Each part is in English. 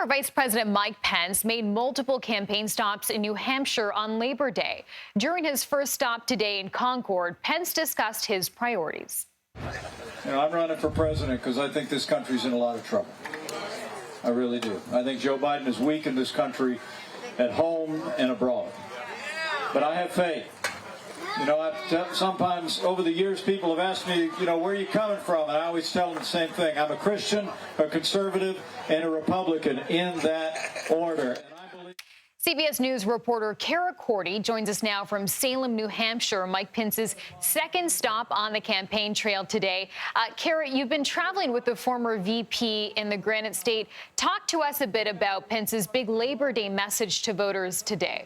Former Vice President Mike Pence made multiple campaign stops in New Hampshire on Labor Day. During his first stop today in Concord, Pence discussed his priorities. I'm running for president because I think this country's in a lot of trouble. I really do. I think Joe Biden has weakened this country at home and abroad. But I have faith. Sometimes over the years people have asked me, where are you coming from? And I always tell them the same thing. I'm a Christian, a conservative, and a Republican in that order. CBS News reporter Cara Korte joins us now from Salem, New Hampshire, Mike Pence's second stop on the campaign trail today. Cara, you've been traveling with the former VP in the Granite State. Talk to us a bit about Pence's big Labor Day message to voters today.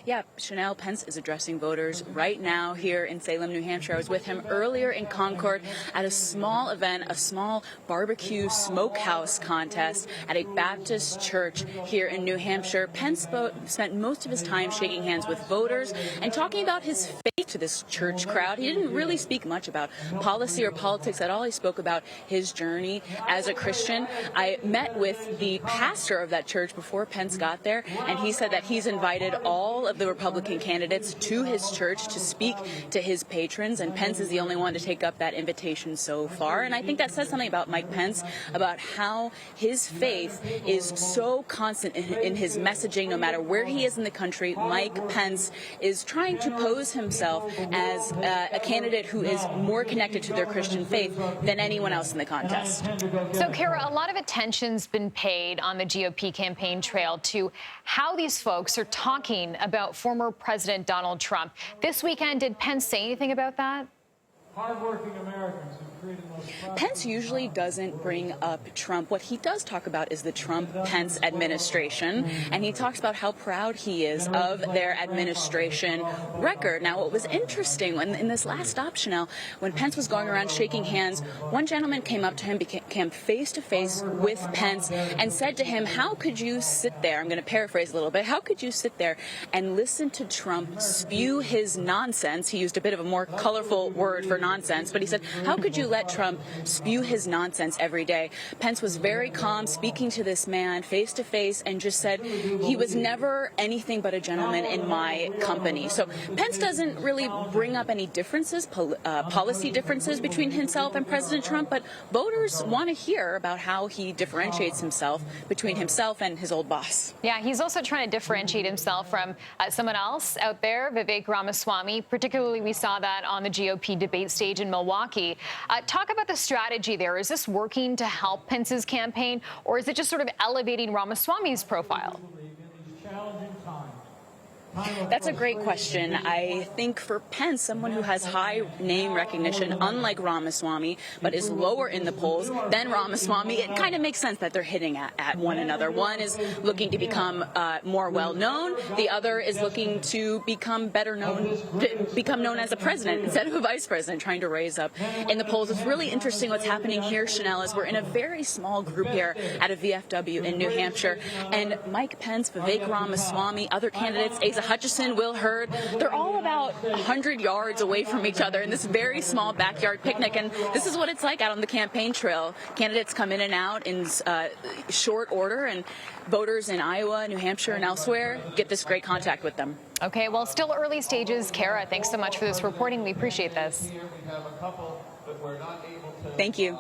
Yeah, Chanel, Pence is addressing voters right now here in Salem, New Hampshire. I was with him earlier in Concord at a small event, a small barbecue smokehouse contest at a Baptist church here in New Hampshire. Pence spent most of his time shaking hands with voters and talking about his faith to this church crowd. He didn't really speak much about policy or politics at all. He spoke about his journey as a Christian. I met with the pastor of that church before Pence got there, and he said that he's invited all of the Republican candidates to his church to speak to his patrons, and Pence is the only one to take up that invitation so far. And I think that says something about Mike Pence, about how his faith is so constant in his messaging. No matter where he is in the country, Mike Pence is trying to pose himself as a candidate who is more connected to their Christian faith than anyone else in the contest. So, Cara, a lot of attention's been paid on the GOP campaign trail to how these folks are talking about former President Donald Trump. This weekend, did Pence say anything about that? Hardworking Americans who created the most. Pence usually doesn't bring up Trump. What he does talk about is the Trump-Pence administration, and he talks about how proud he is of their administration record. Now, what was interesting in this last stop, Chanel, when Pence was going around shaking hands, one gentleman came up to him, came face-to-face with Pence, and said to him, how could you sit there, I'm going to paraphrase a little bit, how could you sit there and listen to Trump spew his nonsense? He used a bit of a more colorful word for nonsense, but he said, how could you let Trump spew his nonsense every day? Pence was very calm, speaking to this man face to face, and just said he was never anything but a gentleman in my company. So Pence doesn't really bring up any differences, policy differences between himself and President Trump, but voters want to hear about how he differentiates himself between himself and his old boss. Yeah, he's also trying to differentiate himself from someone else out there, Vivek Ramaswamy. Particularly, we saw that on the GOP debate stage in Milwaukee. Talk about the strategy there. Is this working to help Pence's campaign, or is it just sort of elevating Ramaswamy's profile? That's a great question. I think for Pence, someone who has high name recognition, unlike Ramaswamy, but is lower in the polls than Ramaswamy, it kind of makes sense that they're hitting at one another. One is looking to become more well-known. The other is looking to become better known, become known as a president instead of a vice president, trying to raise up in the polls. It's really interesting what's happening here, Chanel, is we're in a very small group here at a VFW in New Hampshire, and Mike Pence, Vivek Ramaswamy, other candidates, Asa Hutchison, Will Hurd, they're all about 100 yards away from each other in this very small backyard picnic, and this is what it's like out on the campaign trail. Candidates come in and out in short order, and voters in Iowa, New Hampshire, and elsewhere get this great contact with them. Okay, well, still early stages. Cara, thanks so much for this reporting. We appreciate this. Thank you.